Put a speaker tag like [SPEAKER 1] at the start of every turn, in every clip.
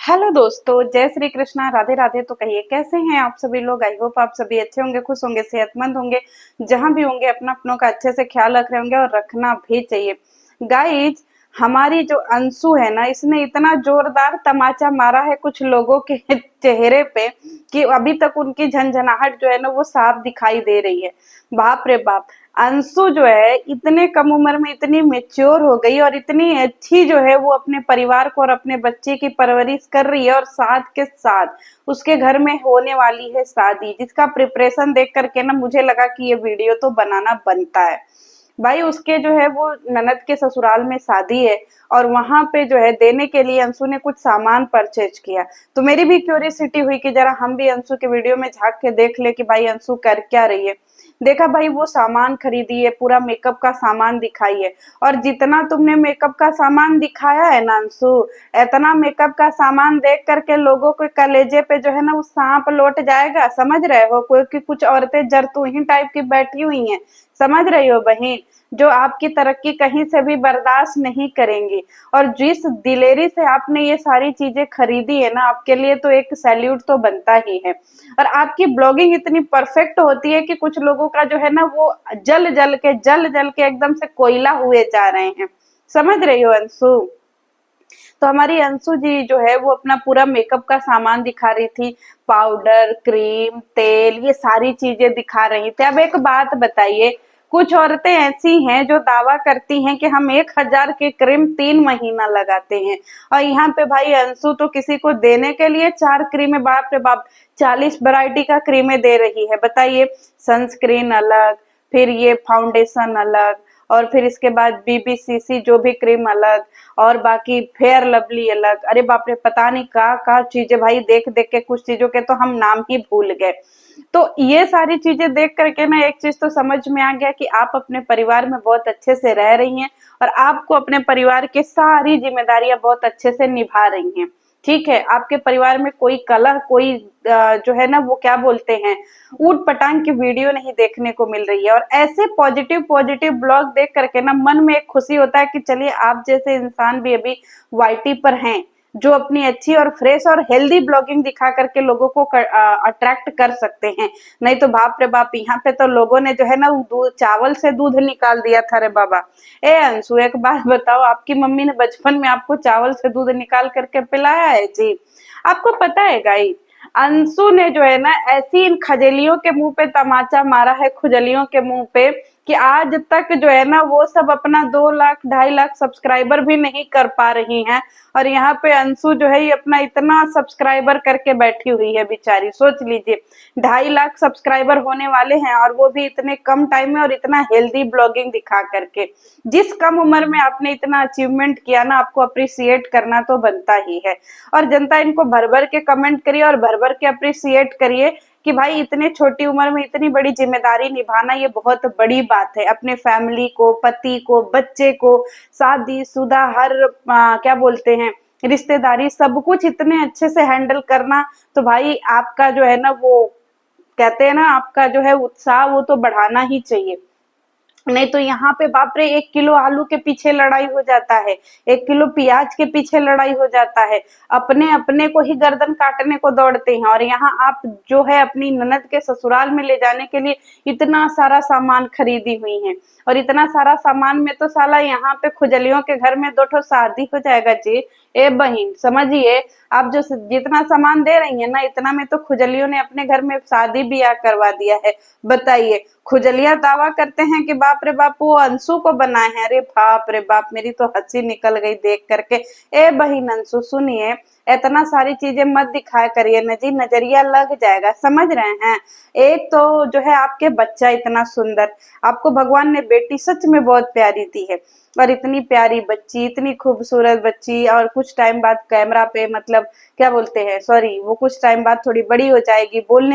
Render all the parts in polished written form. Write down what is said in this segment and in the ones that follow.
[SPEAKER 1] Hello दोस्तों, जय श्री कृष्णा, राधे राधे। तो कहिए कैसे हैं आप सभी लोग। आई होप आप सभी अच्छे होंगे, खुश होंगे, सेहतमंद होंगे। जहां भी होंगे अपना अपनों का अच्छे से ख्याल रख रहे होंगे और रखना भी चाहिए। गाइज, हमारी जो अंशु है ना, इसने इतना जोरदार तमाचा मारा है कुछ लोगों के चेहरे पे कि अभी तक उनकी झंझनाहट जो है ना वो साफ दिखाई दे रही है। बाप रे बाप। अंशु जो है इतने कम उम्र में इतनी मेच्योर हो गई और इतनी अच्छी जो है वो अपने परिवार को और अपने बच्चे की परवरिश कर रही है, और साथ के साथ उसके घर में होने वाली है शादी, जिसका प्रिपरेशन देख करके ना मुझे लगा कि ये वीडियो तो बनाना बनता है। भाई, उसके जो है वो ननद के ससुराल में शादी है और वहां पे जो है देने के लिए अंशु ने कुछ सामान परचेज किया। तो मेरी भी क्यूरियसिटी हुई कि जरा हम भी अंशु के वीडियो में झांक के देख ले कि भाई अंशु कर क्या रही है। देखा भाई, वो सामान खरीदी है, पूरा मेकअप का सामान दिखाई है। और जितना तुमने मेकअप का सामान दिखाया है ना अंशु, इतना मेकअप का सामान देख करके लोगों के कलेजे पे जो है ना वो सांप लौट जाएगा। समझ रहे हो, क्योंकि कुछ औरतें जरतुही टाइप की बैठी हुई हैं। समझ रही हो बहन, जो आपकी तरक्की कहीं से भी बर्दाश्त नहीं करेंगी। और जिस दिलेरी से आपने ये सारी चीजें खरीदी है ना, आपके लिए तो एक सैल्यूट तो बनता ही है। और आपकी ब्लॉगिंग इतनी परफेक्ट होती है कि कुछ लोगों का जो है ना वो जल जल के एकदम से कोयला हुए जा रहे हैं। समझ रही हो अंशु। तो हमारी अंशु जी जो है वो अपना पूरा मेकअप का सामान दिखा रही थी। पाउडर, क्रीम, तेल, ये सारी चीजें दिखा रही थी। अब एक बात बताइए, कुछ औरतें ऐसी हैं जो दावा करती हैं कि हम 1000 की क्रीम 3 महीना लगाते हैं, और यहाँ पे भाई अंशु तो किसी को देने के लिए 4 क्रीमें, बाप रे बाप, 40 वैरायटी का क्रीमें दे रही है। बताइए, सनस्क्रीन अलग, फिर ये फाउंडेशन अलग, और फिर इसके बाद बीबीसीसी जो भी क्रीम अलग, और बाकी फेयर लवली अलग। अरे बाप रे, पता नहीं का चीजें भाई, देख देख के कुछ चीजों के तो हम नाम ही भूल गए। तो ये सारी चीजें देख करके ना एक चीज तो समझ में आ गया कि आप अपने परिवार में बहुत अच्छे से रह रही हैं, और आपको अपने परिवार की सारी जिम्मेदारियां बहुत अच्छे से निभा रही हैं। ठीक है, आपके परिवार में कोई कलह, कोई जो है ना वो क्या बोलते हैं, ऊट पटांग की वीडियो नहीं देखने को मिल रही है। और ऐसे पॉजिटिव पॉजिटिव ब्लॉग देख करके ना मन में एक खुशी होता है कि चलिए आप जैसे इंसान भी अभी वाईटी पर हैं, जो अपनी अच्छी और फ्रेश और हेल्दी ब्लॉगिंग दिखा करके लोगों को अट्रैक्ट कर सकते हैं। नहीं तो बाप रे बाप, यहाँ पे तो लोगों ने जो है ना दूध, चावल से दूध निकाल दिया था रे बाबा। ए अंशु, एक बात बताओ, आपकी मम्मी ने बचपन में आपको चावल से दूध निकाल करके पिलाया है जी? आपको पता है गाइस, अंशु ने जो है ना ऐसी इन खजलियों के मुंह पे तमाचा मारा है, खुजलियों के मुंह पे, कि आज तक जो है ना वो सब अपना 2 लाख 2.5 लाख सब्सक्राइबर भी नहीं कर पा रही हैं। और यहाँ पे अंशु जो है ये अपना इतना सब्सक्राइबर करके बैठी हुई है बेचारी। सोच लीजिए, 2.5 लाख सब्सक्राइबर होने वाले हैं, और वो भी इतने कम टाइम में और इतना हेल्दी ब्लॉगिंग दिखा करके। जिस कम उम्र में आपने इतना अचीवमेंट किया ना, आपको अप्रिसिएट करना तो बनता ही है। और जनता इनको भर भर के कमेंट करिए और भर भर के अप्रिसिएट करिए कि भाई इतने छोटी उम्र में इतनी बड़ी जिम्मेदारी निभाना ये बहुत बड़ी बात है। अपने फैमिली को, पति को, बच्चे को, शादीशुदा हर क्या बोलते हैं, रिश्तेदारी, सब कुछ इतने अच्छे से हैंडल करना। तो भाई आपका जो है ना वो कहते हैं ना, आपका जो है उत्साह वो तो बढ़ाना ही चाहिए। नहीं तो यहाँ पे बाप रे, 1 किलो आलू के पीछे लड़ाई हो जाता है, 1 किलो प्याज के पीछे लड़ाई हो जाता है। अपने अपने को ही गर्दन काटने को दौड़ते हैं, और यहाँ आप जो है अपनी ननद के ससुराल में ले जाने के लिए इतना सारा सामान खरीदी हुई हैं। और इतना सारा सामान में तो साला यहाँ पे खुजलियों के घर में 2 ठो शादी हो जाएगा जी। ए बहिन, समझिए, आप जो जितना सामान दे रही है ना, इतना में तो खुजलियों ने अपने घर में शादी ब्याह करवा दिया है। बताइए, खुजलिया दावा करते हैं कि बाप रे बाप वो अंशु को बनाए हैं। अरे बाप रे बाप, मेरी तो हंसी निकल गई देख करके। ए बहिन अंशु, सुनिए, इतना सारी चीजें मत दिखाया करिए न जी, नजरिया लग जाएगा। समझ रहे हैं। एक तो जो है आपके बच्चा इतना सुंदर, आपको भगवान ने बेटी सच में बहुत प्यारी दी है। और इतनी प्यारी बच्ची, इतनी खूबसूरत बच्ची, और कुछ टाइम बाद कैमरा पे, मतलब क्या बोलते हैं, सॉरी, वो कुछ टाइम बाद थोड़ी बड़ी हो जाएगी, बोलने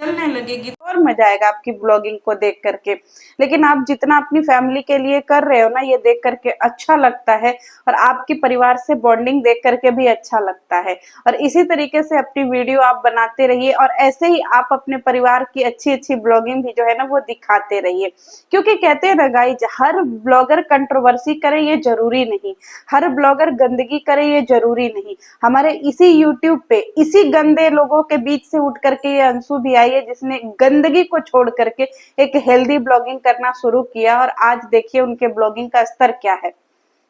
[SPEAKER 1] चलने लगेगी तो और मजा आएगा आपकी ब्लॉगिंग को देख करके। लेकिन आप जितना अपनी फैमिली के लिए कर रहे हो ना, ये देख करके अच्छा लगता है, और आपके परिवार से बॉन्डिंग देख करके भी अच्छा लगता है। और इसी तरीके से अपनी वीडियो आप बनाते रहिए, और ऐसे ही आप अपने परिवार की अच्छी अच्छी ब्लॉगिंग भी जो है ना वो दिखाते रहिए। क्योंकि कहते हैं ना गाइज, हर ब्लॉगर कंट्रोवर्सी करे ये जरूरी नहीं, हर ब्लॉगर गंदगी करे ये जरूरी नहीं। हमारे इसी यूट्यूब पे इसी गंदे लोगों के बीच से उठ करके ये अंशु भी आई है, जिसने गंदगी को छोड़ करके एक हेल्दी ब्लॉगिंग करना शुरू किया, और आज देखिए उनके ब्लॉगिंग का स्तर क्या है।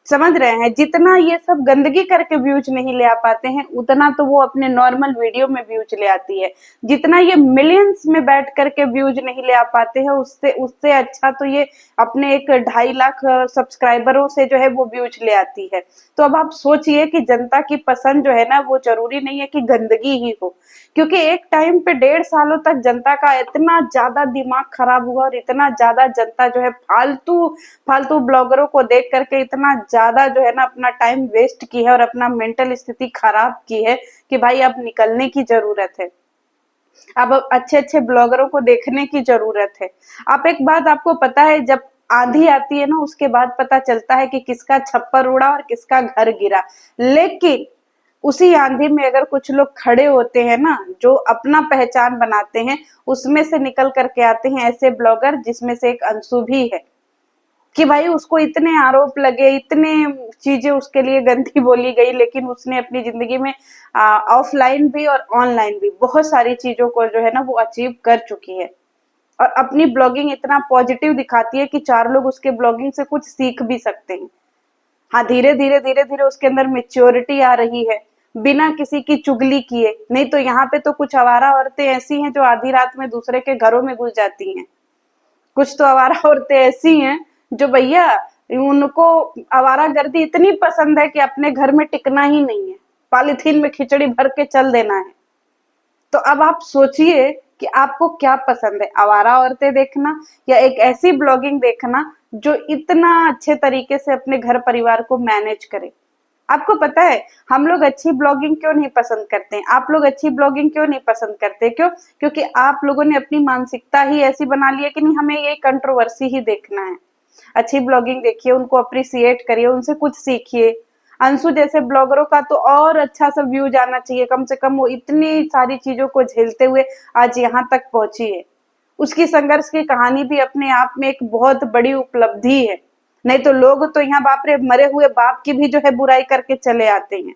[SPEAKER 1] समझ रहे हैं, जितना ये सब गंदगी करके व्यूज नहीं ले आ पाते हैं, उतना तो वो अपने नॉर्मल वीडियो में व्यूज ले आती है। जितना ये मिलियंस में बैठ करके व्यूज नहीं ले आ पाते हैं, उससे उससे अच्छा तो ये अपने एक 2.5 लाख सब्सक्राइबरों से जो है वो व्यूज ले आती है। तो अब आप सोचिए कि जनता की पसंद जो है ना, वो जरूरी नहीं है कि गंदगी ही हो। क्योंकि एक टाइम पे 1.5 सालों तक जनता का इतना ज्यादा दिमाग खराब हुआ, और इतना ज्यादा जनता जो है फालतू फालतू ब्लॉगरों को देख करके इतना ज्यादा जो है ना अपना टाइम वेस्ट की है, और अपना मेंटल स्थिति खराब की है कि भाई अब निकलने की जरूरत है। अब अच्छे अच्छे ब्लॉगरों को देखने की जरूरत है। आप एक बात आपको पता है, जब आंधी आती है ना, उसके बाद पता चलता है कि किसका छप्पर उड़ा और किसका घर गिरा। लेकिन उसी आंधी में अगर कुछ लोग खड़े होते हैं ना, जो अपना पहचान बनाते हैं, उसमें से निकल करके आते हैं ऐसे ब्लॉगर, जिसमें से एक अंशु भी है। कि भाई उसको इतने आरोप लगे, इतने चीजें उसके लिए गंदी बोली गई, लेकिन उसने अपनी जिंदगी में ऑफलाइन भी और ऑनलाइन भी बहुत सारी चीजों को जो है ना वो अचीव कर चुकी है। और अपनी ब्लॉगिंग इतना पॉजिटिव दिखाती है कि 4 लोग उसके ब्लॉगिंग से कुछ सीख भी सकते हैं। हाँ, धीरे धीरे धीरे धीरे उसके अंदर मेच्योरिटी आ रही है, बिना किसी की चुगली किए। नहीं तो यहाँ पे तो कुछ आवारा औरतें ऐसी हैं जो आधी रात में दूसरे के घरों में घुस जाती हैं। कुछ तो आवारा औरतें ऐसी हैं जो भैया, उनको आवारागर्दी इतनी पसंद है कि अपने घर में टिकना ही नहीं है, पॉलीथीन में खिचड़ी भर के चल देना है। तो अब आप सोचिए कि आपको क्या पसंद है, आवारा औरतें देखना या एक ऐसी ब्लॉगिंग देखना जो इतना अच्छे तरीके से अपने घर परिवार को मैनेज करे। आपको पता है हम लोग अच्छी ब्लॉगिंग क्यों नहीं पसंद करते हैं, आप लोग अच्छी ब्लॉगिंग क्यों नहीं पसंद करते, क्यों? क्योंकि आप लोगों ने अपनी मानसिकता ही ऐसी बना ली है कि नहीं, हमें ये कंट्रोवर्सी ही देखना है। अच्छी ब्लॉगिंग देखिए, उनको अप्रिसिएट करिए, उनसे कुछ सीखिए। अंशु जैसे ब्लॉगरों का तो और अच्छा सा व्यू जाना चाहिए, कम से कम वो इतनी सारी चीजों को झेलते हुए आज यहाँ तक पहुंची है। उसकी संघर्ष की कहानी भी अपने आप में एक बहुत बड़ी उपलब्धि है। नहीं तो लोग तो यहाँ बाप रे, मरे हुए बाप की भी जो है बुराई करके चले आते हैं,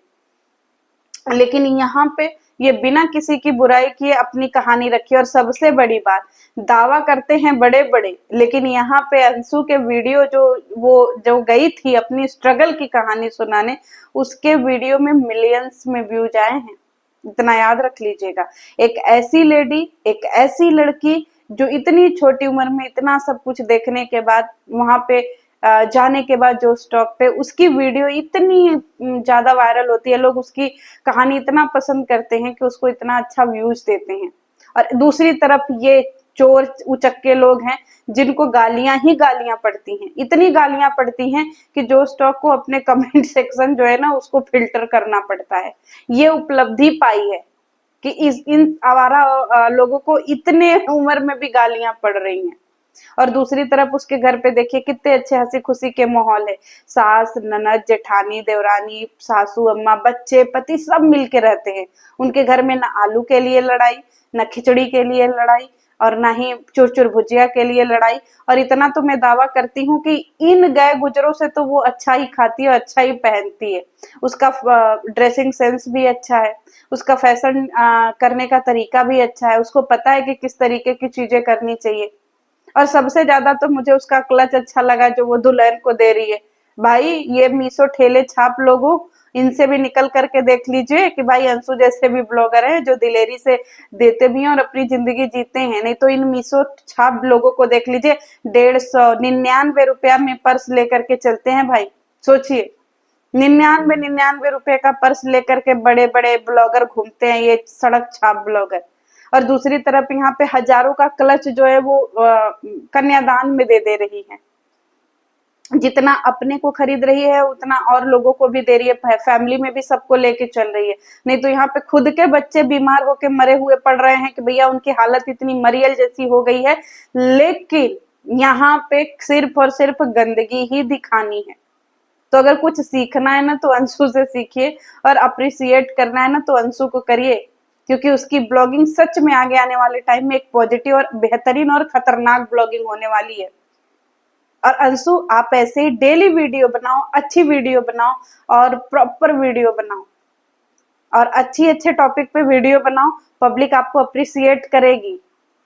[SPEAKER 1] लेकिन यहाँ पे ये बिना किसी की बुराई किए अपनी कहानी रखी। और सबसे बड़ी बात, दावा करते हैं बड़े बड़े, लेकिन यहाँ पे अंशु के वीडियो जो गई थी अपनी स्ट्रगल की कहानी सुनाने, उसके वीडियो में मिलियंस में व्यूज आए हैं। इतना याद रख लीजिएगा। एक ऐसी लेडी, एक ऐसी लड़की जो इतनी छोटी उम्र में इतना सब कुछ देखने के बाद वहां पे जाने के बाद जो स्टॉप पे उसकी वीडियो इतनी ज्यादा वायरल होती है, लोग उसकी कहानी इतना पसंद करते हैं कि उसको इतना अच्छा व्यूज देते हैं। और दूसरी तरफ ये चोर उचक्के लोग हैं जिनको गालियां ही गालियां पड़ती हैं, इतनी गालियां पड़ती हैं कि जो स्टॉक को अपने कमेंट सेक्शन जो है ना उसको फिल्टर करना पड़ता है। ये उपलब्धि पाई है कि इन आवारा लोगों को इतने उम्र में भी गालियां पड़ रही हैं। और दूसरी तरफ उसके घर पे देखिए कितने अच्छे हंसी खुशी के माहौल है, सास ननद जेठानी देवरानी सासू अम्मा बच्चे पति सब मिलके रहते हैं। उनके घर में ना आलू के लिए लड़ाई, ना खिचड़ी के लिए लड़ाई, और ना ही चुर चुर भुजिया के लिए लड़ाई। और इतना तो मैं दावा करती हूँ कि इन गए गुजरों से तो वो अच्छा ही खाती है, अच्छा ही पहनती है। उसका ड्रेसिंग सेंस भी अच्छा है, उसका फैशन करने का तरीका भी अच्छा है, उसको पता है कि किस तरीके की चीजें करनी चाहिए। और सबसे ज्यादा तो मुझे उसका क्लच अच्छा लगा जो वो दुल्हन को दे रही है। भाई ये मीशो ठेले छाप लोगों, इनसे भी निकल करके देख लीजिए कि भाई अंशु जैसे भी ब्लॉगर हैं जो दिलेरी से देते भी हैं और अपनी जिंदगी जीते हैं। नहीं तो इन मीशो छाप लोगों को देख लीजिए, 150-99 रुपया में पर्स लेकर के चलते हैं भाई। सोचिए, 99-99 रुपए का पर्स लेकर के बड़े बड़े ब्लॉगर घूमते हैं, ये सड़क छाप ब्लॉगर। और दूसरी तरफ यहाँ पे हजारों का क्लच जो है वो कन्यादान में दे रही है। जितना अपने को खरीद रही है उतना और लोगों को भी दे रही है, फैमिली में भी सबको लेके चल रही है। नहीं तो यहाँ पे खुद के बच्चे बीमार होके मरे हुए पड़ रहे हैं कि भैया उनकी हालत इतनी मरियल जैसी हो गई है, लेकिन यहाँ पे सिर्फ और सिर्फ गंदगी ही दिखानी है। तो अगर कुछ सीखना है ना तो अंशु से सीखिए, और अप्रिसिएट करना है ना तो अंशु को करिए, क्योंकि उसकी ब्लॉगिंग सच में आगे आने वाले टाइम में एक पॉजिटिव और बेहतरीन और खतरनाक ब्लॉगिंग होने वाली है। और अंशु आप ऐसे ही डेली वीडियो बनाओ, अच्छी वीडियो बनाओ और प्रॉपर वीडियो बनाओ, और अच्छे टॉपिक पे वीडियो बनाओ, पब्लिक आपको अप्रिसिएट करेगी,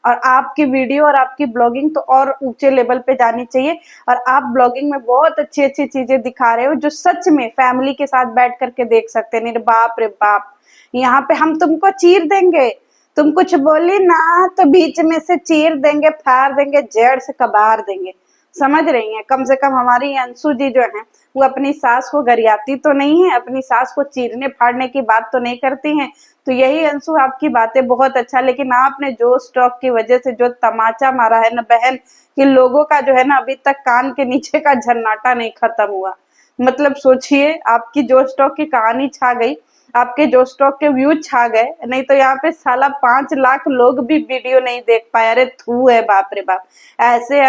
[SPEAKER 1] और आपकी वीडियो और आपकी ब्लॉगिंग तो और ऊंचे लेवल पे जानी चाहिए। और आप ब्लॉगिंग में बहुत अच्छी अच्छी चीजें दिखा रहे हो जो सच में फैमिली के साथ बैठ करके देख सकते हैं। नहीं बाप रे बाप, यहाँ पे हम तुमको चीर देंगे, तुम कुछ बोली ना तो बीच में से चीर देंगे, फाड़ देंगे, जड़ से कबार देंगे। समझ रही हैं? कम से कम हमारी अंशु जी जो है वो अपनी सास को गरियाती तो नहीं है, अपनी सास को चीरने फाड़ने की बात तो नहीं करती हैं। तो यही अंशु आपकी बातें बहुत अच्छा, लेकिन आपने जो स्टॉक की वजह से जो तमाचा मारा है ना बहन, कि लोगों का जो है ना अभी तक कान के नीचे का झन्नाटा नहीं खत्म हुआ। मतलब सोचिए, आपकी जो स्टॉक की कहानी छा गई, आपके जो स्टॉक के व्यूज छा गए, नहीं तो यहाँ पे साला 5 लाख लोग भी वीडियो नहीं देख पाए। अरे थू है, बाप रे बाप, ऐसे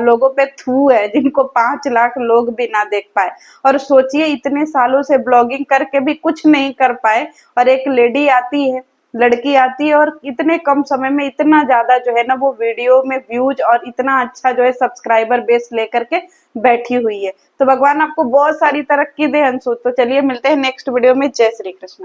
[SPEAKER 1] लोगों पे थू है जिनको 5 लाख लोग भी ना देख पाए। और सोचिए इतने सालों से ब्लॉगिंग करके भी कुछ नहीं कर पाए, और एक लेडी आती है, लड़की आती है और इतने कम समय में इतना ज्यादा जो है ना वो वीडियो में व्यूज और इतना अच्छा जो है सब्सक्राइबर बेस लेकर के बैठी हुई है। तो भगवान आपको बहुत सारी तरक्की दे अंशु। तो चलिए मिलते हैं नेक्स्ट वीडियो में। जय श्री कृष्ण।